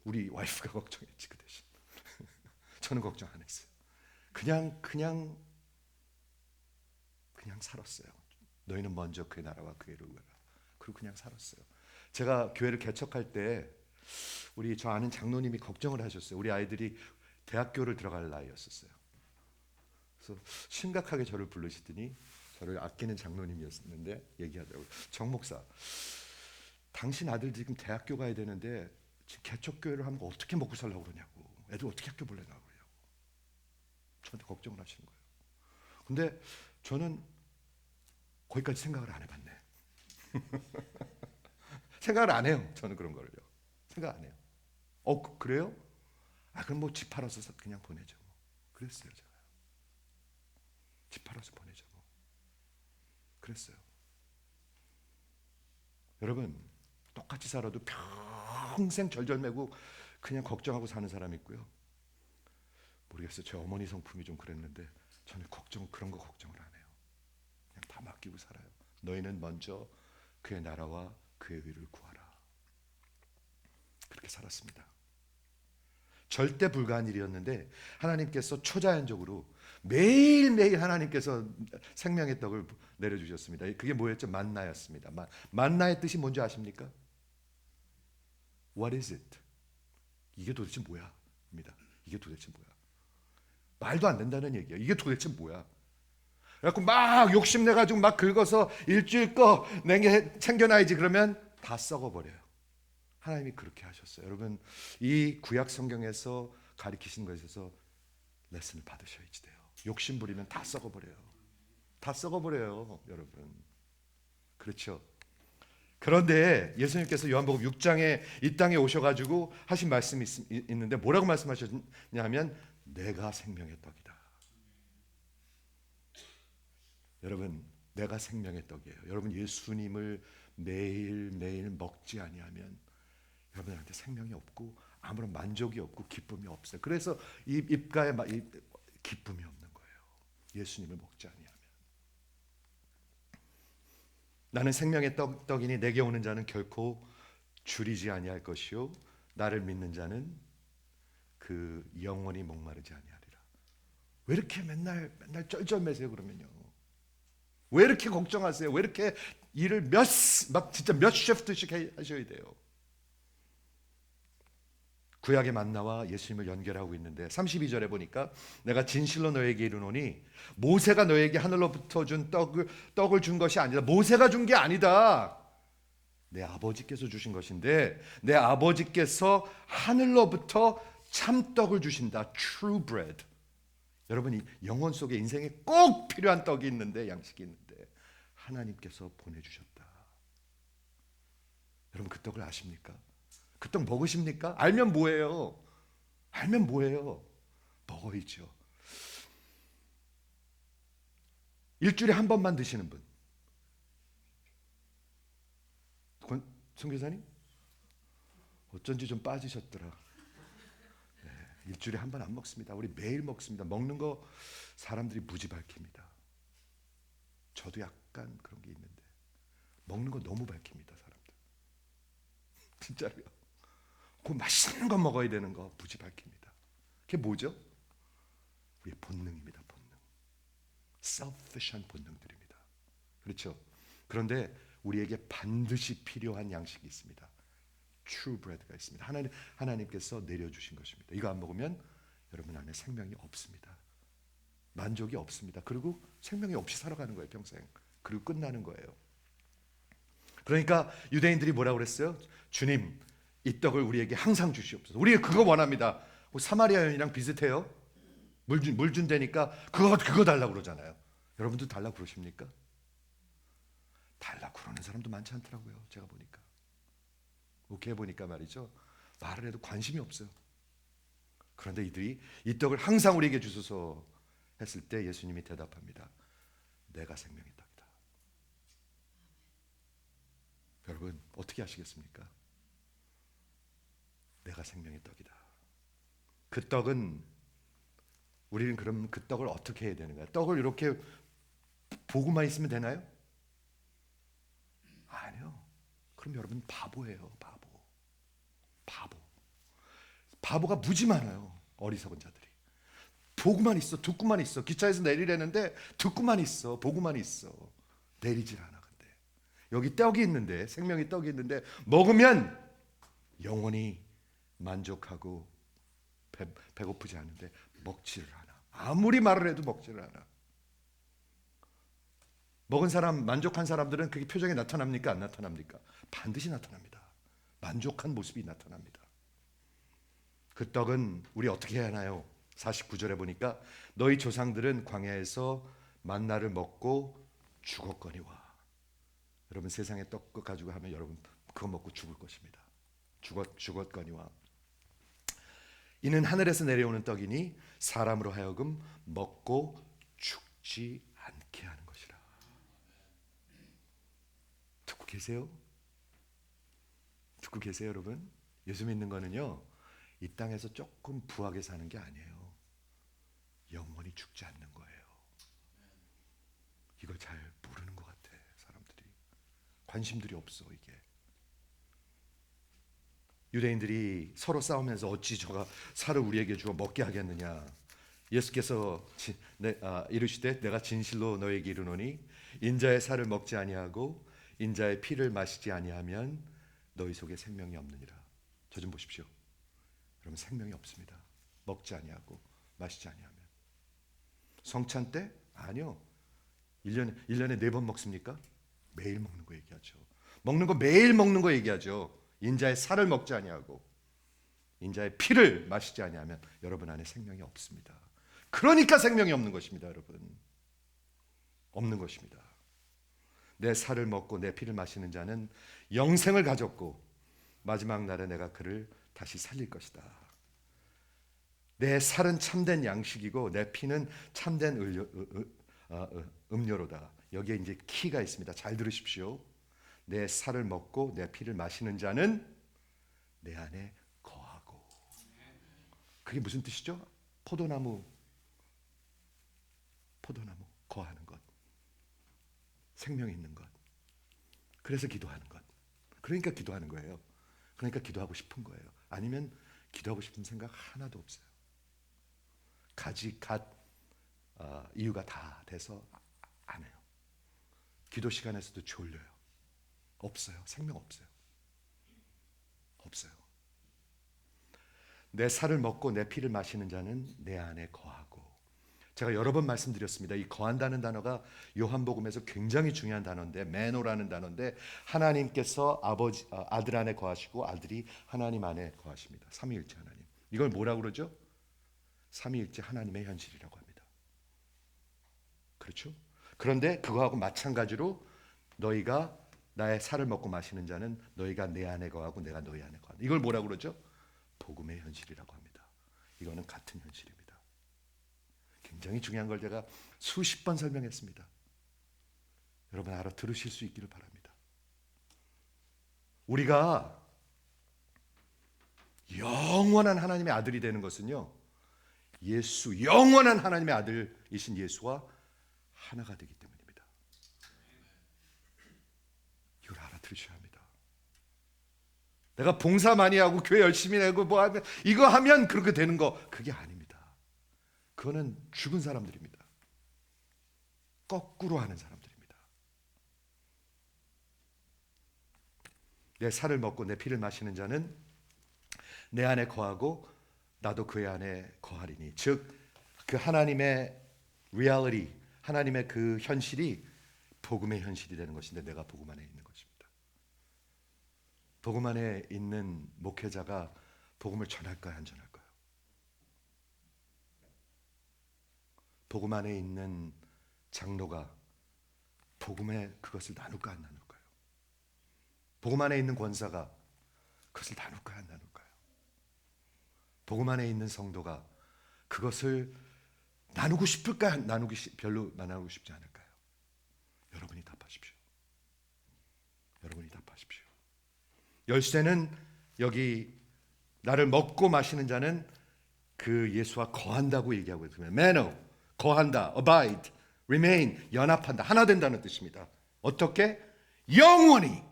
우리 와이프가 걱정했지 그 대신. 저는 걱정 안 했어요. 그냥 살았어요. 너희는 먼저 그의 나라와 그의 의를 구하라. 그리고 그냥 살았어요. 제가 교회를 개척할 때 우리 저 아는 장로님이 걱정을 하셨어요. 우리 아이들이 대학교를 들어갈 나이였었어요. 그래서 심각하게 저를 부르시더니 저를 아끼는 장로님이었는데 얘기하더라고요. 정 목사, 당신 아들 지금 대학교 가야 되는데 지금 개척교회를 하면 어떻게 먹고 살려고 그러냐고. 애들 어떻게 학교 보내려고 그래요? 저한테 걱정을 하시는 거예요. 근데 저는 거기까지 생각을 안 해봤네. 생각을 안 해요. 저는 그런 거를요. 생각 안 해요. 그래요? 그럼 뭐 집 팔아서 그냥 보내죠. 뭐. 그랬어요, 제가. 집 팔아서 보내죠. 뭐. 그랬어요. 여러분, 똑같이 살아도 평생 절절매고 그냥 걱정하고 사는 사람이 있고요. 모르겠어요. 제 어머니 성품이 좀 그랬는데 저는 그런 거 걱정을 안 해요. 그냥 다 맡기고 살아요. 너희는 먼저 그의 나라와 그의 의를 구하라. 그렇게 살았습니다. 절대 불가한 일이었는데 하나님께서 초자연적으로 매일매일 하나님께서 생명의 떡을 내려주셨습니다. 그게 뭐였죠? 만나였습니다. 만나의 뜻이 뭔지 아십니까? What is it? 이게 도대체 뭐야? 입니다. 이게 도대체 뭐야? 말도 안 된다는 얘기야. 이게 도대체 뭐야? 그래갖고 막 욕심내가지고 막 긁어서 일주일 거 챙겨놔야지 그러면 다 썩어버려요. 하나님이 그렇게 하셨어요. 여러분, 이 구약 성경에서 가르치신 것에서 레슨을 받으셔야지 돼요. 욕심 부리면 다 썩어버려요. 다 썩어버려요, 여러분. 그렇죠? 그런데 예수님께서 요한복음 6장에 이 땅에 오셔가지고 하신 말씀이 있는데 뭐라고 말씀하셨냐면 내가 생명의 떡이다. 여러분, 내가 생명의 떡이에요. 여러분, 예수님을 매일매일 먹지 아니하면 여러분한테 생명이 없고 아무런 만족이 없고 기쁨이 없어요. 그래서 입가에 기쁨이 없는 거예요. 예수님을 먹지 아니하면. 나는 생명의 떡이니 내게 오는 자는 결코 줄이지 아니할 것이요 나를 믿는 자는 그 영원히 목마르지 아니하리라. 왜 이렇게 맨날 쩔쩔매세요 그러면요? 왜 이렇게 걱정하세요? 왜 이렇게 일을 진짜 몇 시프트씩 하셔야 돼요? 구약의 만나와 예수님을 연결하고 있는데 32절에 보니까 내가 진실로 너에게 이르노니 모세가 너에게 하늘로부터 준 떡을 준 것이 아니다. 모세가 준 게 아니다. 내 아버지께서 주신 것인데 내 아버지께서 하늘로부터 참떡을 주신다. True bread. 여러분, 이 영혼 속에 인생에 꼭 필요한 떡이 있는데 양식이 있는데 하나님께서 보내주셨다. 여러분, 그 떡을 아십니까? 그 떡 먹으십니까? 알면 뭐예요? 알면 뭐예요? 먹어야죠. 일주일에 한 번만 드시는 분. 선교사님? 어쩐지 좀 빠지셨더라. 네, 일주일에 한 번 안 먹습니다. 우리 매일 먹습니다. 먹는 거 사람들이 무지 밝힙니다. 저도 약간 그런 게 있는데 먹는 거 너무 밝힙니다, 사람들. 진짜로요. 그 맛있는 거 먹어야 되는 거 무지 밝힙니다. 그게 뭐죠? 우리의 본능입니다. 본능. selfish한 본능들입니다. 그렇죠? 그런데 우리에게 반드시 필요한 양식이 있습니다. true bread가 있습니다. 하나님께서 내려주신 것입니다. 이거 안 먹으면 여러분 안에 생명이 없습니다. 만족이 없습니다. 그리고 생명이 없이 살아가는 거예요, 평생. 그리고 끝나는 거예요. 그러니까 유대인들이 뭐라고 그랬어요? 주님, 이 떡을 우리에게 항상 주시옵소서. 우리 그거 원합니다. 사마리아 여인이랑 비슷해요. 물 준다니까 그거 달라고 그러잖아요. 여러분도 달라고 그러십니까? 달라고 그러는 사람도 많지 않더라고요. 제가 보니까. 오케이 보니까 말이죠. 말을 해도 관심이 없어요. 그런데 이들이 이 떡을 항상 우리에게 주소서 했을 때 예수님이 대답합니다. 내가 생명의 떡이다. 여러분, 어떻게 하시겠습니까? 내가 생명의 떡이다. 그 떡은 우리는 그럼 그 떡을 어떻게 해야 되는가? 떡을 이렇게 보고만 있으면 되나요? 아니요. 그럼 여러분 바보예요. 바보가 무지 많아요. 어리석은 자들이. 보고만 있어. 듣고만 있어. 기차에서 내리려는데 듣고만 있어. 보고만 있어. 내리질 않아. 근데 여기 떡이 있는데, 생명의 떡이 있는데 먹으면 영원히 만족하고 배고프지 않은데 먹지를 않아. 아무리 말을 해도 먹지를 않아. 먹은 사람, 만족한 사람들은 그게 표정에 나타납니까? 안 나타납니까? 반드시 나타납니다. 만족한 모습이 나타납니다. 그 떡은 우리 어떻게 해야 하나요? 49절에 보니까 너희 조상들은 광야에서 만나를 먹고 죽었거니와. 여러분 세상에 떡 가지고 하면 여러분 그거 먹고 죽을 것입니다. 죽었거니와. 이는 하늘에서 내려오는 떡이니 사람으로 하여금 먹고 죽지 않게 하는 것이라. 듣고 계세요? 듣고 계세요, 여러분? 예수 믿는 거는요, 이 땅에서 조금 부하게 사는 게 아니에요. 영원히 죽지 않는 거예요. 이걸 잘 모르는 것 같아, 사람들이. 관심들이 없어, 이게. 유대인들이 서로 싸우면서 어찌 저가 살을 우리에게 주어 먹게 하겠느냐. 예수께서 이르시되 내가 진실로 너에게 이르노니 인자의 살을 먹지 아니하고 인자의 피를 마시지 아니하면 너희 속에 생명이 없느니라. 저 좀 보십시오. 그러면 생명이 없습니다. 먹지 아니하고 마시지 아니하면. 성찬 때? 아니요. 1년에 4번 먹습니까? 매일 먹는 거 얘기하죠. 먹는 거 매일 먹는 거 얘기하죠. 인자의 살을 먹지 아니하고 인자의 피를 마시지 아니하면 여러분 안에 생명이 없습니다. 그러니까 생명이 없는 것입니다, 여러분. 없는 것입니다. 내 살을 먹고 내 피를 마시는 자는 영생을 가졌고 마지막 날에 내가 그를 다시 살릴 것이다. 내 살은 참된 양식이고 내 피는 참된 음료로다. 여기에 이제 키가 있습니다. 잘 들으십시오. 내 살을 먹고 내 피를 마시는 자는 내 안에 거하고. 그게 무슨 뜻이죠? 포도나무 거하는 것, 생명 있는 것. 그래서 기도하는 것. 그러니까 기도하는 거예요. 그러니까 기도하고 싶은 거예요. 아니면 기도하고 싶은 생각 하나도 없어요. 이유가 다 돼서 안 해요. 기도 시간에서도 졸려요. 없어요. 생명 없어요. 없어요. 내 살을 먹고 내 피를 마시는 자는 내 안에 거하고. 제가 여러 번 말씀드렸습니다. 이 거한다는 단어가 요한복음에서 굉장히 중요한 단어인데, 메노라는 단어인데, 하나님께서 아들 안에 거하시고 아들이 하나님 안에 거하십니다. 삼위일체 하나님. 이걸 뭐라고 그러죠? 삼위일체 하나님의 현실이라고 합니다. 그렇죠? 그런데 그거하고 마찬가지로 너희가 나의 살을 먹고 마시는 자는 너희가 내 안에 거하고 내가 너희 안에 거한다. 이걸 뭐라고 그러죠? 복음의 현실이라고 합니다. 이거는 같은 현실입니다. 굉장히 중요한 걸 제가 수십 번 설명했습니다. 여러분 알아들으실 수 있기를 바랍니다. 우리가 영원한 하나님의 아들이 되는 것은요, 영원한 하나님의 아들이신 예수와 하나가 되기 때문입니다. 이걸 알아들으셔야 합니다. 내가 봉사 많이 하고 교회 열심히 내고 뭐 하면 이거 하면 그렇게 되는 거, 그게 아닙니다. 그거는 죽은 사람들입니다. 거꾸로 하는 사람들입니다. 내 살을 먹고 내 피를 마시는 자는 내 안에 거하고 나도 그의 안에 거하리니. 즉 그 하나님의 reality, 하나님의 그 현실이 복음의 현실이 되는 것인데 내가 복음 안에 있는 것입니다. 복음 안에 있는 목회자가 복음을 전할까요, 안 전할까요? 복음 안에 있는 장로가 복음에 그것을 나눌까 안 나눌까요? 복음 안에 있는 권사가 그것을 나눌까요 안 나눌까요? 복음 안에 있는 성도가 그것을 나누고 싶을까요? 별로 나누고 싶지 않을까요? 여러분이 답하십시오. 여러분이 답하십시오. 열쇠는 여기 나를 먹고 마시는 자는 그 예수와 거한다고 얘기하고 있습니다. 매너, 거한다, abide, remain, 연합한다, 하나 된다는 뜻입니다. 어떻게? 영원히.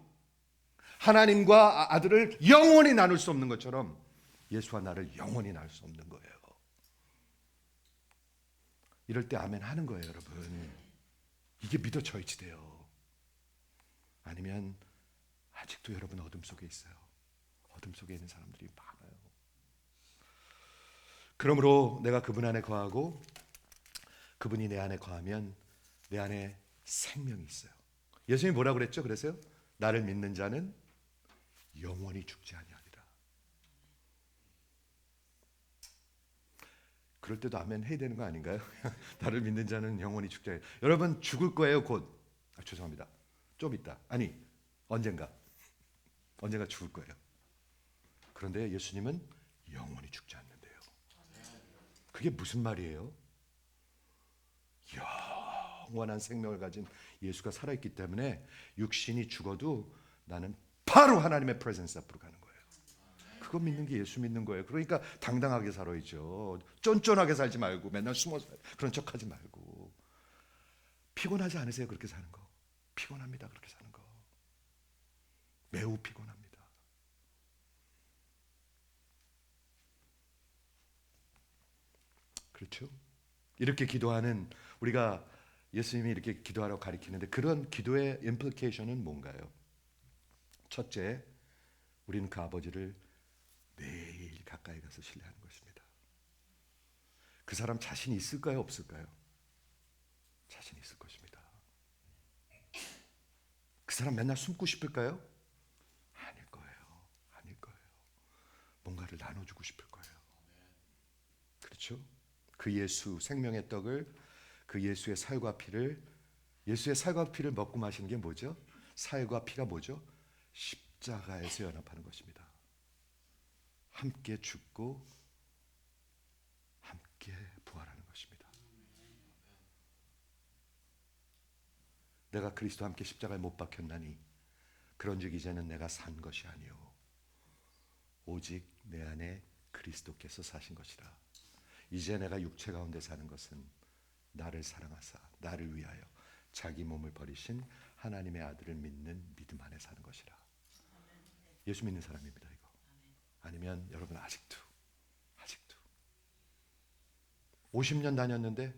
하나님과 아들을 영원히 나눌 수 없는 것처럼 예수와 나를 영원히 나눌 수 없는 거예요. 이럴 때 아멘 하는 거예요, 여러분. 이게 믿어져야지 돼요. 아니면 아직도 여러분 어둠 속에 있어요. 어둠 속에 있는 사람들이 많아요. 그러므로 내가 그분 안에 거하고 그분이 내 안에 거하면 내 안에 생명이 있어요. 예수님이 뭐라고 그랬죠? 그래서요, 나를 믿는 자는 영원히 죽지 아니하리라. 그럴 때도 아멘 해야 되는 거 아닌가요? 나를 믿는 자는 영원히 죽지 않아요. 여러분 죽을 거예요 곧. 죄송합니다. 좀 있다. 아니 언젠가 죽을 거예요. 그런데 예수님은 영원히 죽지 않는데요. 그게 무슨 말이에요? 영원한 생명을 가진 예수가 살아있기 때문에 육신이 죽어도 나는 바로 하나님의 프레젠스 앞으로 가는 거예요. 그거 믿는 게 예수 믿는 거예요. 그러니까 당당하게 살아야죠. 쫀쫀하게 살지 말고 맨날 숨어서 그런 척하지 말고. 피곤하지 않으세요? 그렇게 사는 거. 피곤합니다. 그렇게 사는 거. 매우 피곤합니다. 그렇죠? 이렇게 기도하는 우리가 예수님이 이렇게 기도하라고 가르치는데 그런 기도의 임플리케이션은 뭔가요? 첫째, 우리는 그 아버지를 매일 가까이 가서 신뢰하는 것입니다. 그 사람 자신이 있을까요? 없을까요? 자신이 있을 것입니다. 그 사람 맨날 숨고 싶을까요? 아닐 거예요. 아닐 거예요. 뭔가를 나눠주고 싶을 거예요. 그렇죠? 그 예수 생명의 떡을 그 예수의 살과 피를 먹고 마시는 게 뭐죠? 살과 피가 뭐죠? 십자가에서 연합하는 것입니다. 함께 죽고 함께 부활하는 것입니다. 내가 그리스도와 함께 십자가에 못 박혔나니 그런즉 이제는 내가 산 것이 아니요 오직 내 안에 그리스도께서 사신 것이라. 이제 내가 육체 가운데 사는 것은 나를 사랑하사 나를 위하여 자기 몸을 버리신 하나님의 아들을 믿는 믿음 안에 사는 것이라. 예수 믿는 사람입니다. 이거 아니면 여러분 아직도 50년 다녔는데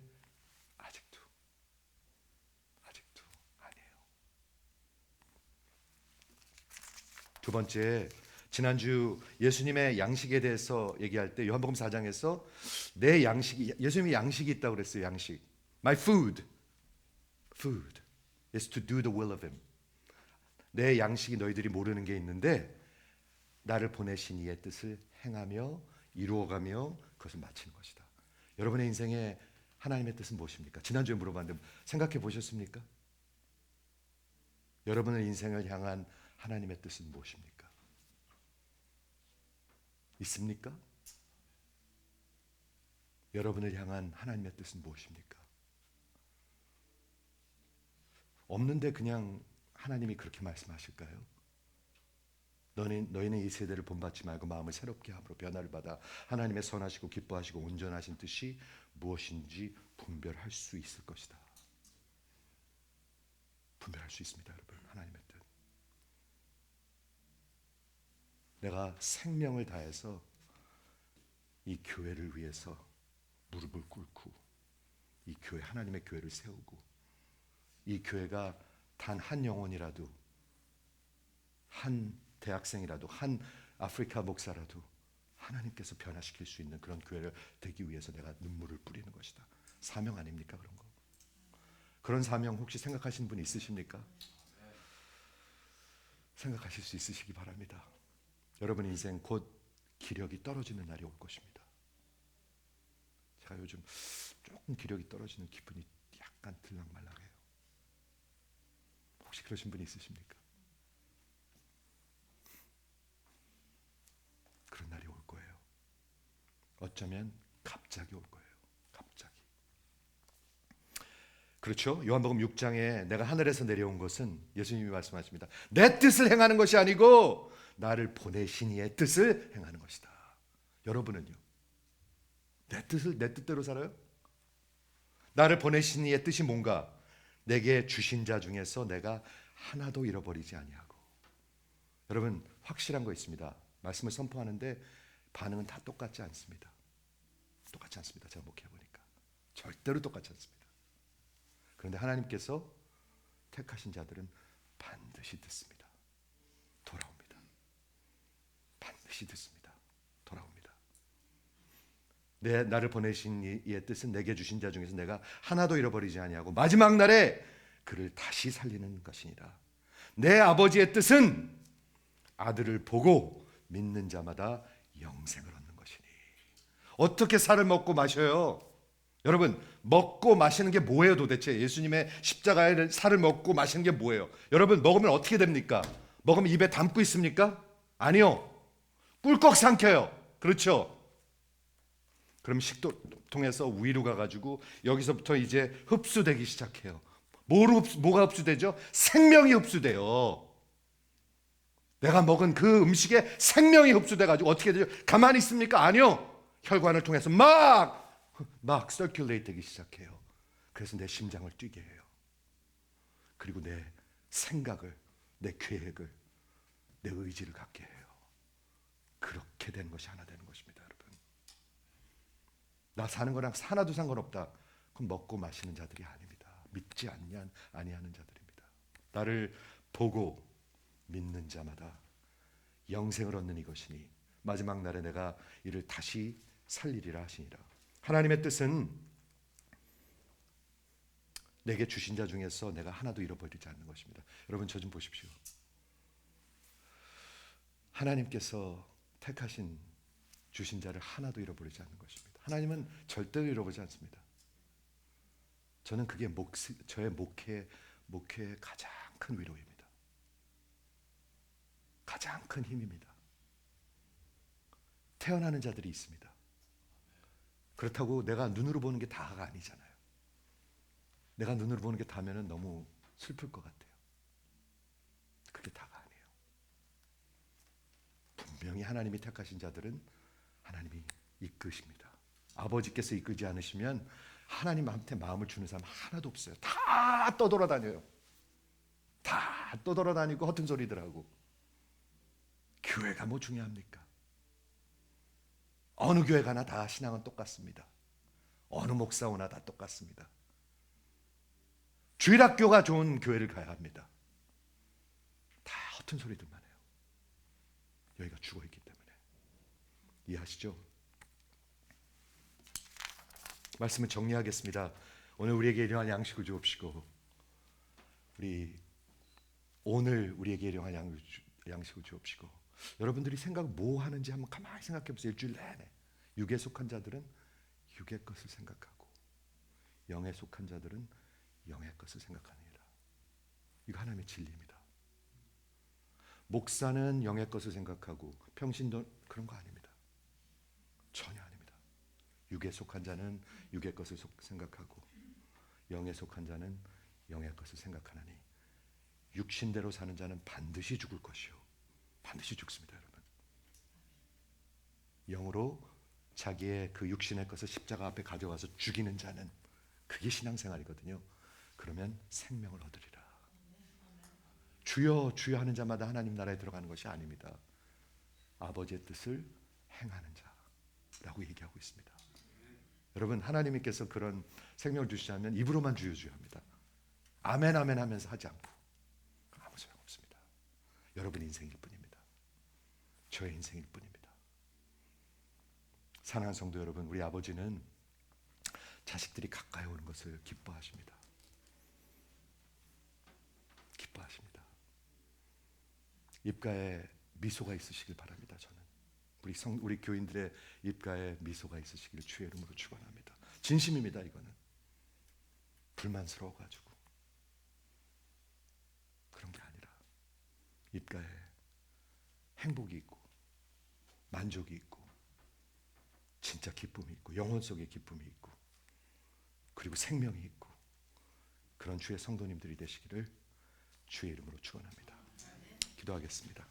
아직도 아니에요. 두 번째, 지난주 예수님의 양식에 대해서 얘기할 때 요한복음 4장에서 내 양식이, 예수님이 양식이 있다고 그랬어요. 양식. My food is to do the will of him. 내 양식이 너희들이 모르는 게 있는데 나를 보내신 이의 뜻을 행하며 이루어가며 그것을 마치는 것이다. 여러분의 인생에 하나님의 뜻은 무엇입니까? 지난주에 물어봤는데 생각해 보셨습니까? 여러분의 인생을 향한 하나님의 뜻은 무엇입니까? 있습니까? 여러분을 향한 하나님의 뜻은 무엇입니까? 없는데 그냥 하나님이 그렇게 말씀하실까요? 너희는 이 세대를 본받지 말고 마음을 새롭게 함으로 변화를 받아 하나님의 선하시고 기뻐하시고 온전하신 뜻이 무엇인지 분별할 수 있을 것이다. 분별할 수 있습니다, 여러분. 하나님의 뜻. 내가 생명을 다해서 이 교회를 위해서 무릎을 꿇고 이 교회, 하나님의 교회를 세우고 이 교회가 단 한 영혼이라도, 한 대학생이라도, 한 아프리카 목사라도 하나님께서 변화시킬 수 있는 그런 교회를 되기 위해서 내가 눈물을 뿌리는 것이다. 사명 아닙니까? 그런 거. 그런 사명 혹시 생각하시는 분 있으십니까? 생각하실 수 있으시기 바랍니다. 여러분 인생 곧 기력이 떨어지는 날이 올 것입니다. 제가 요즘 조금 기력이 떨어지는 기분이 약간 들락말락해요. 혹시 그러신 분이 있으십니까? 그런 날이 올 거예요. 어쩌면 갑자기 올 거예요. 갑자기. 그렇죠? 요한복음 6장에 내가 하늘에서 내려온 것은 예수님이 말씀하십니다. 내 뜻을 행하는 것이 아니고 나를 보내신 이의 뜻을 행하는 것이다. 여러분은요? 내 뜻대로 살아요? 나를 보내신 이의 뜻이 뭔가? 내게 주신 자 중에서 내가 하나도 잃어버리지 아니하고. 여러분 확실한 거 있습니다. 말씀을 선포하는데 반응은 다 똑같지 않습니다. 똑같지 않습니다. 제가 목회해 보니까 절대로 똑같지 않습니다. 그런데 하나님께서 택하신 자들은 반드시 듣습니다. 돌아옵니다. 반드시 듣습니다. 돌아옵니다. 나를 보내신 이의 뜻은 내게 주신 자 중에서 내가 하나도 잃어버리지 아니하고 마지막 날에 그를 다시 살리는 것이니라. 내 아버지의 뜻은 아들을 보고 믿는 자마다 영생을 얻는 것이니. 어떻게 살을 먹고 마셔요? 여러분, 먹고 마시는 게 뭐예요 도대체? 예수님의 십자가의 살을 먹고 마시는 게 뭐예요? 여러분, 먹으면 어떻게 됩니까? 먹으면 입에 담고 있습니까? 아니요. 꿀꺽 삼켜요. 그렇죠? 그럼 식도통에서 위로 가가지고 여기서부터 이제 흡수되기 시작해요. 뭐가 흡수되죠? 생명이 흡수돼요. 내가 먹은 그 음식에 생명이 흡수돼가지고 어떻게 되죠? 가만히 있습니까? 아니요. 혈관을 통해서 막 서큘레이트 되기 시작해요. 그래서 내 심장을 뛰게 해요. 그리고 내 생각을, 내 계획을, 내 의지를 갖게 해요. 그렇게 되는 것이 하나 되는 것입니다, 여러분. 나 사는 거랑 하나도 상관없다. 그럼 먹고 마시는 자들이 아닙니다. 믿지 아니하는 자들입니다. 나를 보고 믿는 자마다 영생을 얻는 이것이니 마지막 날에 내가 이를 다시 살리리라 하시니라. 하나님의 뜻은 내게 주신 자 중에서 내가 하나도 잃어버리지 않는 것입니다. 여러분, 저 좀 보십시오. 하나님께서 택하신 주신 자를 하나도 잃어버리지 않는 것입니다. 하나님은 절대로 잃어버리지 않습니다. 저는 그게 저의 목회의 가장 큰 위로입니다. 가장 큰 힘입니다. 태어나는 자들이 있습니다. 그렇다고 내가 눈으로 보는 게 다가 아니잖아요. 내가 눈으로 보는 게 다면은 너무 슬플 것 같아요. 그게 다가 아니에요. 분명히 하나님이 택하신 자들은 하나님이 이끄십니다. 아버지께서 이끌지 않으시면 하나님한테 마음을 주는 사람 하나도 없어요. 다 떠돌아다녀요. 다 떠돌아다니고 허튼 소리들 하고. 교회가 뭐 중요합니까? 어느 교회 가나 다 신앙은 똑같습니다. 어느 목사 오나 다 똑같습니다. 주일학교가 좋은 교회를 가야 합니다. 다 허튼 소리들만 해요. 여기가 죽어있기 때문에. 이해하시죠? 말씀을 정리하겠습니다. 오늘 우리에게 일용할 양식을 주옵시고, 오늘 우리에게 일용할 양식을 주옵시고, 여러분들이 생각 뭐 하는지 한번 가만히 생각해 보세요. 일주일 내내. 육에 속한 자들은 육의 것을 생각하고, 영에 속한 자들은 영의 것을 생각하느니라. 이거 하나님의 진리입니다. 목사는 영의 것을 생각하고 평신도 그런 거 아닙니다. 전혀 아닙니다. 육에 속한 자는 육의 것을 생각하고 영에 속한 자는 영의 것을 생각하나니 육신대로 사는 자는 반드시 죽을 것이요. 반드시 죽습니다, 여러분. 영으로 자기의 그 육신의 것을 십자가 앞에 가져와서 죽이는 자는, 그게 신앙생활이거든요. 그러면 생명을 얻으리라. 주여 주여 하는 자마다 하나님 나라에 들어가는 것이 아닙니다. 아버지의 뜻을 행하는 자라고 얘기하고 있습니다. 여러분, 하나님께서 그런 생명을 주시자면 입으로만 주여 주여 합니다. 아멘 아멘 하면서 하지 않고 아무 소용없습니다. 여러분 인생일 뿐입니다. 저의 인생일 뿐입니다. 사랑하는 성도 여러분, 우리 아버지는 자식들이 가까이 오는 것을 기뻐하십니다. 기뻐하십니다. 입가에 미소가 있으시길 바랍니다. 저는 우리 교인들의 입가에 미소가 있으시길 주의 이름으로 축원합니다. 진심입니다. 이거는 불만스러워가지고 그런 게 아니라 입가에 행복이 있고 만족이 있고 진짜 기쁨이 있고 영혼 속에 기쁨이 있고 그리고 생명이 있고 그런 주의 성도님들이 되시기를 주의 이름으로 축원합니다. 기도하겠습니다.